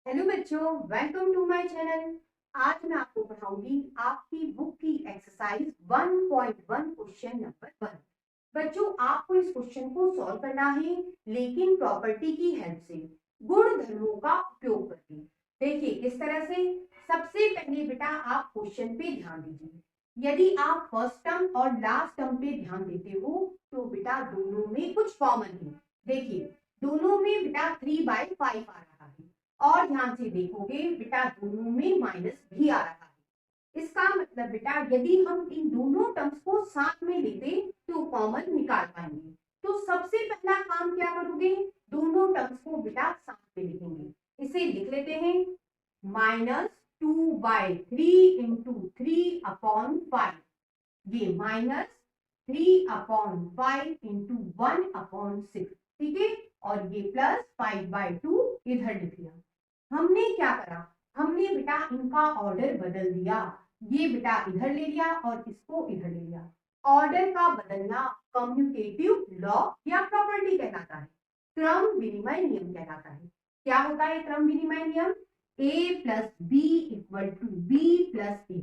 Hello बच्चों, welcome to my channel. आज मैं आपको पढ़ाऊंगी आपकी बुक की एक्सरसाइज 1.1 क्वेश्चन नंबर 1। बच्चों, आपको इस क्वेश्चन को सॉल्व करना है, लेकिन प्रॉपर्टी की हेल्प से, गुण धर्मों का उपयोग करके। देखिए किस तरह से। सबसे पहले बेटा आप क्वेश्चन पे ध्यान दीजिए। यदि आप फर्स्ट टर्म और लास्ट टर्म पे ध्यान देते हो तो बेटा दोनों में कुछ कॉमन है। देखिए दोनों में बेटा 3/5 आ रहा है, और ध्यान से देखोगे बेटा दोनों में माइनस भी आ रहा है। इसका मतलब बेटा यदि हम इन दोनों टर्म्स को साथ में लेते तो कॉमन निकाल पाएंगे। तो सबसे पहला काम क्या करोगे, दोनों टर्म्स को बेटा साथ में लिखेंगे। इसे लिख लेते हैं, -2/3 इंटू 3/5, ये -3/5 इंटू 1/6, ठीक है। और ये प्लस 5/2 इधर लिख लिया। हमने क्या करा, हमने बेटा इनका ऑर्डर बदल दिया। ये बेटा इधर ले लिया और इसको इधर ले लिया। ऑर्डर का बदलना कम्युटेटिव लॉ या प्रॉपर्टी कहलाता है, क्रम विनिमय नियम कहलाता है। क्या होता है क्रम विनिमय नियम? a plus B equal to B plus A.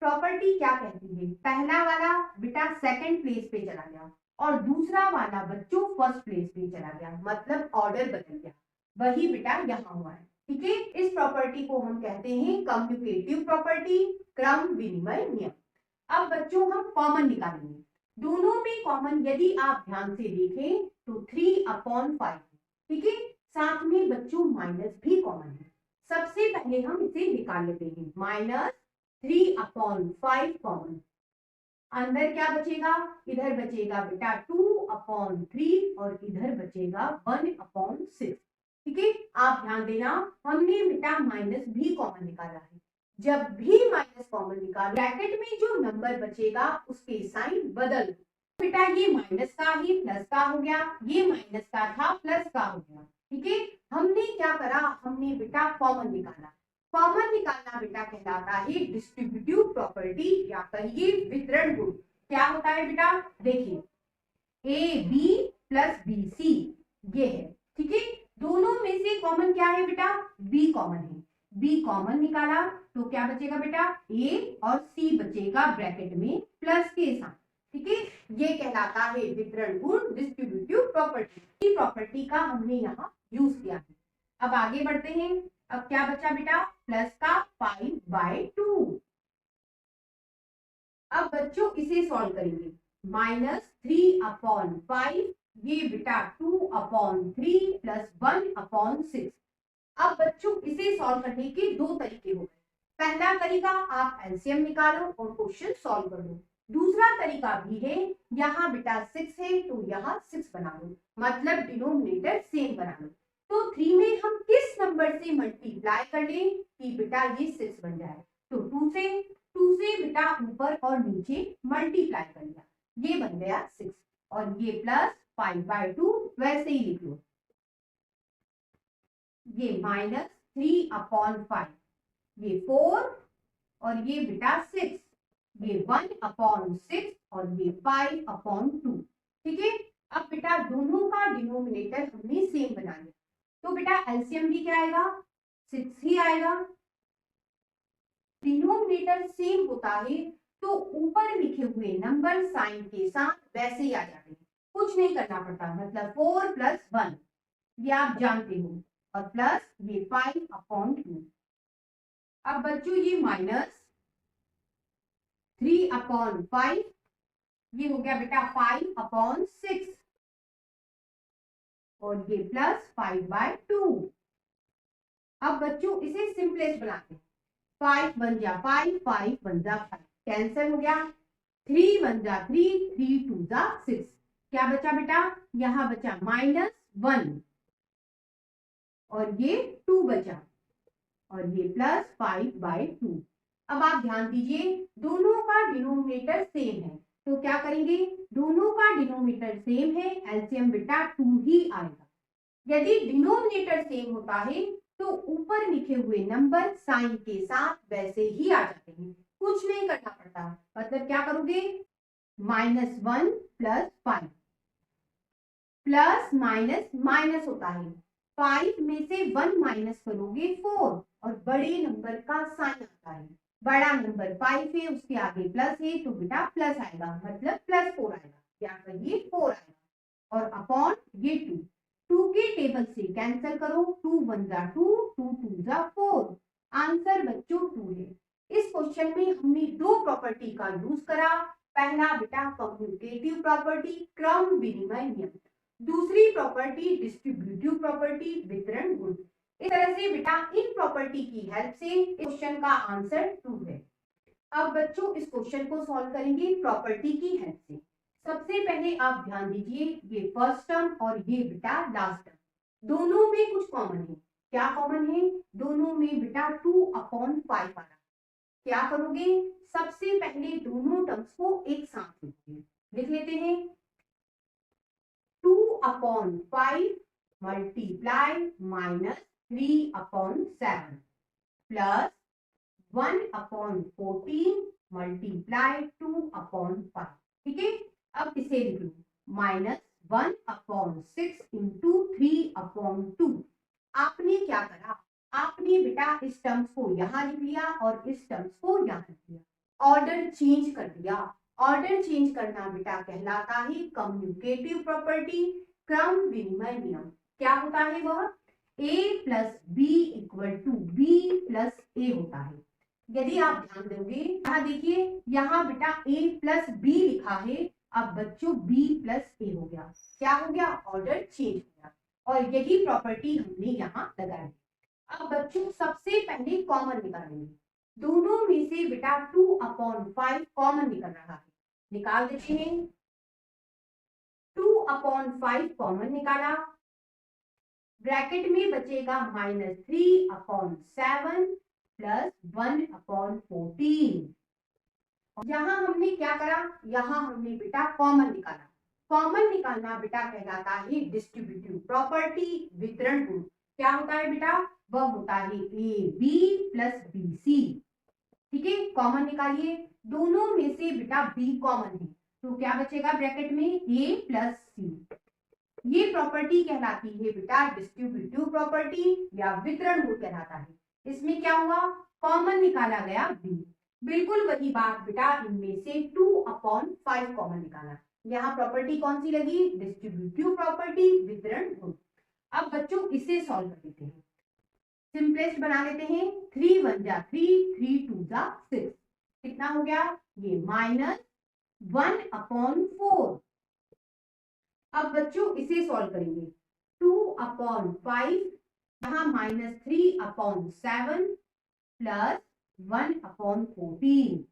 Property क्या कहती है, पहला वाला बेटा सेकंड प्लेस पे चला गया और दूसरा वाला बच्चों फर्स्ट प्लेस पे चला गया, मतलब ऑर्डर बदल गया। वही बेटा यहाँ हुआ है, ठीक है। इस प्रॉपर्टी को हम कहते हैं कम्युटेटिव प्रॉपर्टी, क्रम विनिमय नियम। अब बच्चों हम कॉमन निकालेंगे। दोनों में कॉमन यदि आप ध्यान से देखें तो 3/5, ठीक है। साथ में बच्चों माइनस भी कॉमन है। सबसे पहले हम इसे निकाल लेते हैं, -3/5 कॉमन। अंदर क्या बचेगा, इधर बचेगा बेटा 2/3 और इधर बचेगा 1/6, ठीक है। आप ध्यान देना, हमने बेटा माइनस भी कॉमन निकाला है। जब भी माइनस कॉमन निकाल, ब्रैकेट में जो नंबर बचेगा उसके साइन बदल दो। बेटा ये माइनस का ही प्लस का हो गया, ये माइनस का था प्लस का हो गया, ठीक है। हमने क्या करा, हमने बेटा कॉमन निकाला। कॉमन निकालना बेटा कहलाता है डिस्ट्रीब्यूटिव प्रॉपर्टी या कहिए वितरण गुण। क्या होता है बेटा, देखिए A B plus B C, ये है, ठीक है। दोनों में से कॉमन क्या है बेटा, बी कॉमन है। बी कॉमन निकाला तो क्या बचेगा बेटा, ए और सी बचेगा ब्रैकेट में प्लस के साथ, ठीक है। ये कहलाता है वितरण गुण, डिस्ट्रीब्यूटिव प्रॉपर्टी। प्रॉपर्टी का हमने यहाँ यूज किया है। अब आगे बढ़ते हैं। अब क्या बचा बेटा, प्लस का 5/2। अब बच्चों इसे सॉल्व करेंगे, -3/5, ये बेटा 2/3 प्लस 1/6। अब बच्चों इसे सॉल्व करने के दो तरीके हो गए। पहला तरीका आप एलसीएम निकालो और क्वेश्चन सॉल्व कर लो। दूसरा तरीका भी है, यहाँ बेटा 6 है तो यहाँ 6 बना लो, मतलब डिनोमिनेटर सेम बना लो। तो 3 में हम किस नंबर से मल्टीप्लाई कर लें कि बेटा ये 6 बन जाए, तो 2 से बेटा ऊपर और नीचे मल्टीप्लाई कर लिया, ये बन गया 6। और ये प्लस 5/2 वैसे ही लिख लो, ये -3/5, ये 4 और ये बेटा 6, ये 1/6 और ये 5/2, ठीक है। अब बेटा दोनों का डिनोमिनेटर हमने सेम बना लिया, तो बेटा एलसीएम भी क्या आएगा, 6 ही आएगा। डिनोमिनेटर सेम होता है तो ऊपर लिखे हुए नंबर साइन के साथ वैसे ही आ जाते हैं, कुछ नहीं करना पड़ता। मतलब 4 + 1 ये आप जानते हो, और प्लस ये 5/2। अब बच्चों ये -3/5, ये हो गया बेटा 5/6, और ये प्लस 5/2। अब बच्चों इसे सिंपलेस्ट बनाते हैं, 5 1 जा 5, 5 1 जा 5, कैंसिल हो गया। 3 1 जा 3, 3 2 जा 6, क्या बचा बेटा, यहां बचा -1 और ये 2 बचा, और ये प्लस 5/2। अब आप ध्यान दीजिए, दोनों का डिनोमिनेटर सेम है तो क्या करेंगे, दोनों का डिनोमिनेटर सेम है, एलसीएम बेटा 2 ही आएगा। यदि डिनोमिनेटर सेम होता है तो ऊपर लिखे हुए नंबर साइन के साथ वैसे ही आ जाते हैं, कुछ नहीं करना पड़ता। मतलब क्या करोगे, -1 + 5, प्लस माइनस माइनस होता है, 5 में से 1 माइनस करोगे 4 और बड़े नंबर का साइन आता है, बड़ा नंबर 5 है उसके आगे प्लस है तो बेटा प्लस आएगा, मतलब +4 आएगा, या कहिए 4 आएगा। और अपॉन ये 2 के टेबल से कैंसिल करो, 2 1 जा 2, 2 2 जा 4, आंसर बच्चों 2 है। इस क्वेश्चन में हमने दो प्रॉपर्टी का यूज करा, पहला बेटा कम्यूटेटिव प्रॉपर्टी क्रम विनिमय नियम, दूसरी प्रॉपर्टी डिस्ट्रीब्यूटिव प्रॉपर्टी वितरण गुण। इस तरह से बेटा इन प्रॉपर्टी की हेल्प से क्वेश्चन का आंसर 2 है। अब बच्चों इस क्वेश्चन को सॉल्व करेंगे प्रॉपर्टी की हेल्प से। सबसे पहले आप ध्यान दीजिए, ये फर्स्ट टर्म और ये बेटा लास्ट टर्म, दोनों में कुछ कॉमन है। क्या कॉमन है? दोनों में बेटा 2/5 आ रहा है। क्या करोगे? सबसे पहले दोनों टर्म्स को एक साथ लिखोगे, लिख लेते हैं। 2/5 मल्टीप्लाई -3/7 प्लस 1/14 मल्टीप्लाई 2/5। ठीक है, अब इसे लिख लो, -1/6 इंटू 3/2। आपने क्या करा? आपने बेटा इस टर्म्स को यहां लिख लिया और इस टर्म्स को यहां लिख लिया, ऑर्डर चेंज कर दिया। ऑर्डर चेंज करना बेटा कहलाता है कम्यूटेटिव प्रॉपर्टी क्रम विनिमय नियम। क्या होता है वह? a plus B equal to B plus A होता है। यदि आप ध्यान दोगे, यहाँ देखिए, यहाँ बेटा a प्लस बी लिखा है, अब बच्चों b प्लस ए हो गया। क्या हो गया? ऑर्डर चेंज हो गया, और यही प्रॉपर्टी हमने यहाँ लगाई। अब बच्चों सबसे पहले कॉमन निकालेंगे, दोनों में से बेटा 2/5 कॉमन निकल रहा है, निकाल देते हैं। 2/5 कॉमन निकाला, ब्रैकेट में बचेगा -3/7 प्लस 1/14। यहां हमने क्या करा? यहां हमने बेटा कॉमन निकाला। कॉमन निकालना बेटा कहलाता है डिस्ट्रीब्यूटिव प्रॉपर्टी वितरण गुण। क्या होता है बेटा? वह होता है A B plus B C. ठीक है, कॉमन निकालिए, दोनों में से बेटा बी कॉमन है तो क्या बचेगा ब्रैकेट में? ए प्लस सी। ये प्रॉपर्टी कहलाती है बेटा डिस्ट्रीब्यूटिव प्रॉपर्टी या वितरण गुण कहलाता है। इसमें क्या हुआ? कॉमन निकाला गया बी। बिल्कुल वही बात बेटा, इनमें से 2/5 कॉमन निकाला। यहाँ प्रॉपर्टी कौन सी लगी? डिस्ट्रीब्यूटिव प्रॉपर्टी वितरण गुण। अब बच्चों इसे सॉल्व कर लेते हैं, सिंपलेस्ट बना लेते हैं। 3 1 जा 3, 3 2 जा 6, कितना हो गया? ये -1/4। अब बच्चों इसे सॉल्व करेंगे, 2/5 यहाँ -3/7 प्लस 1/14।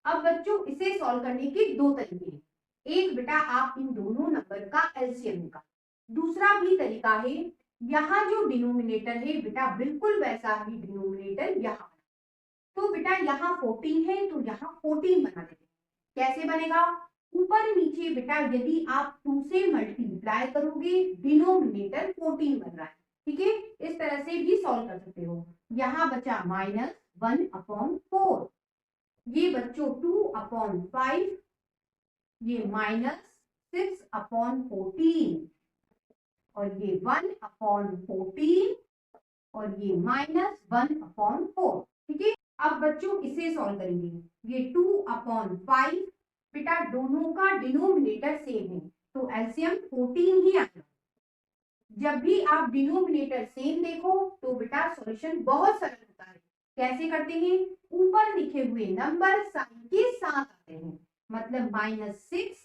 अब बच्चों इसे सॉल्व करने के दो तरीके हैं। एक बेटा आप इन दोनों नंबर का एलसीएम निकाल, दूसरा भी तरीका है, यहाँ जो डिनोमिनेटर है बेटा बिल्कुल वैसा ही डिनोमिनेटर यहाँ, तो बेटा यहाँ 14 है तो यहाँ 14 बना देते हैं। कैसे बनेगा? ऊपर नीचे बेटा यदि आप 2 से मल्टीप्लाई करोगे डिनोमिनेटर 14 बन रहा है। ठीक है, इस तरह से भी सॉल्व कर सकते हो। यहाँ बचा -1/4, ये बच्चों 2/5, ये -6/14 और ये 1/14 और ये -1/4। ठीक है, अब बच्चों इसे सॉल्व करेंगे, ये 2/5 बेटा दोनों का डिनोमिनेटर सेम है तो एलसीएम 14 ही आएगा। जब भी आप डिनोमिनेटर सेम देखो तो बेटा सॉल्यूशन बहुत सरल होता है। कैसे करते हैं? ऊपर लिखे हुए नंबर साइन के साथ आते हैं, मतलब -6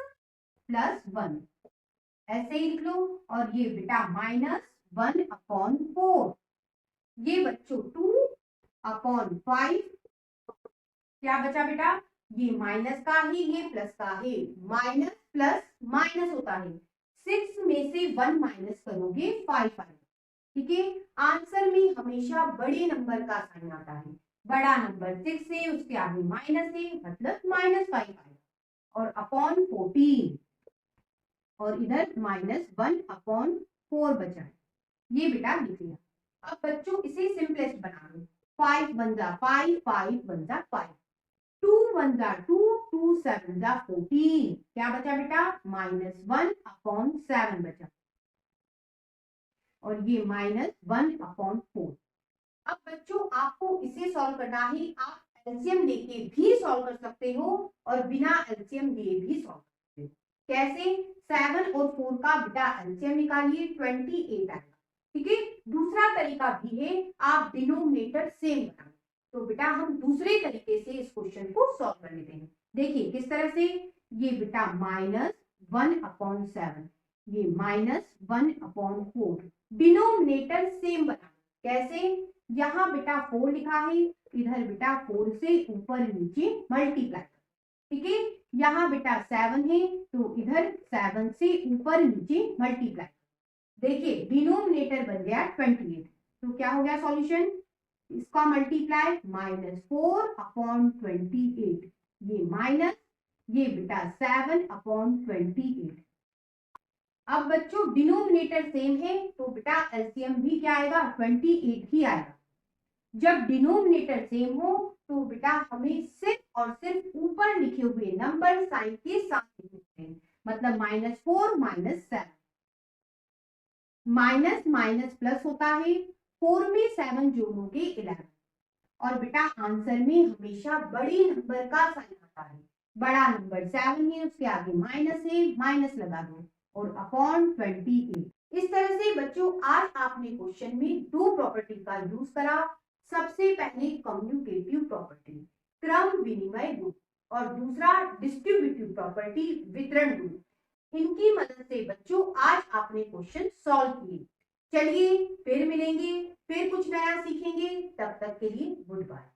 + 1 ऐसे ही लिख लो, और ये बेटा -1/4, ये बच्चों 2/5, क्या बचा बेटा? ये माइनस का है, ये प्लस का है, माइनस प्लस माइनस होता है, 6 में से 1 माइनस करोगे 5 आएगा। ठीक है, आंसर में हमेशा बड़े नंबर का साइन आता है, बड़ा नंबर 6 है उसके आगे माइनस है मतलब -5 आएगा, और अपॉन 14 और इधर -1/4 बचा है, ये बेटा लिख लिया। अब बच्चों इसे सिंपलेस्ट बना लो, 5 1 जा 5, 5 1 जा 5, 2 1 जा 2, 2 7 जा 14, क्या बचा बेटा? -1/7 बचा। और ये -1/4। अब बच्चों आपको इसे सॉल्व करना है। आप एलसीएम लेके भी सॉल्व कर सकते हो और बिना एलसीएम लिए भी सॉल्व कर सकते हो। कैसे? 7 और 4 का बेटा एलसीएम निकालिए, 28 आएगा। ठीक है। दूसरा तरीका भी है, आप डिनोमिनेटर सेम बनाओ। तो बेटा हम दूसरे तरीके से इस क्वेश्चन को सॉल्व कर लेते हैं। देखिए किस तरह से, ये बेटा -1/7, ये -1/4, डिनोमिनेटर सेम बना। कैसे? यहाँ बेटा 4 लिखा है, इधर बेटा 4 से ऊपर नीचे मल्टीप्लाई। ठीक है। यहाँ बेटा 7 है, तो इधर 7 से ऊपर नीचे मल्टीप्लाई। देखिए डिनोमिनेटर बन गया 28। तो क्या हो गया सॉल्यूशन? इसका मल्टीप्लाई -4/28, ये माइनस, ये बेटा 7/28। अब बच्चों डिनोमिनेटर सेम है तो बेटा एलसीएम भी क्या आएगा? 28 ही आएगा। जब डिनोमिनेटर सेम हो तो बेटा हमें सिर्फ और सिर्फ ऊपर लिखे हुए नंबर साइन के साथ लिखते हैं, मतलब -4 -7। माइनस माइनस प्लस होता है, 4 में 7 जोड़ोगे 11। और बेटा आंसर में हमेशा बड़े नंबर का साइन आता है। बड़ा नंबर 7 है, उसके आगे माइनस है, माइनस लगा दो और अपॉन 28। इस तरह से बच्चों आज आपने क्वेश्चन में दो प्रॉपर्टी का यूज करा। सबसे पहले कम्यूटेटिव प्रॉपर्टी, क्रम विनिमय गुण, और दूसरा डिस्ट्रीब्यूटिव प्रॉपर्टी, वितरण गुण। इनकी मदद से बच्चों आज आपने क्वेश्चन सॉल्व किए। चलिए फिर मिलेंगे, फिर कुछ नया सीखेंगे। तब तक के लिए गुड बाय।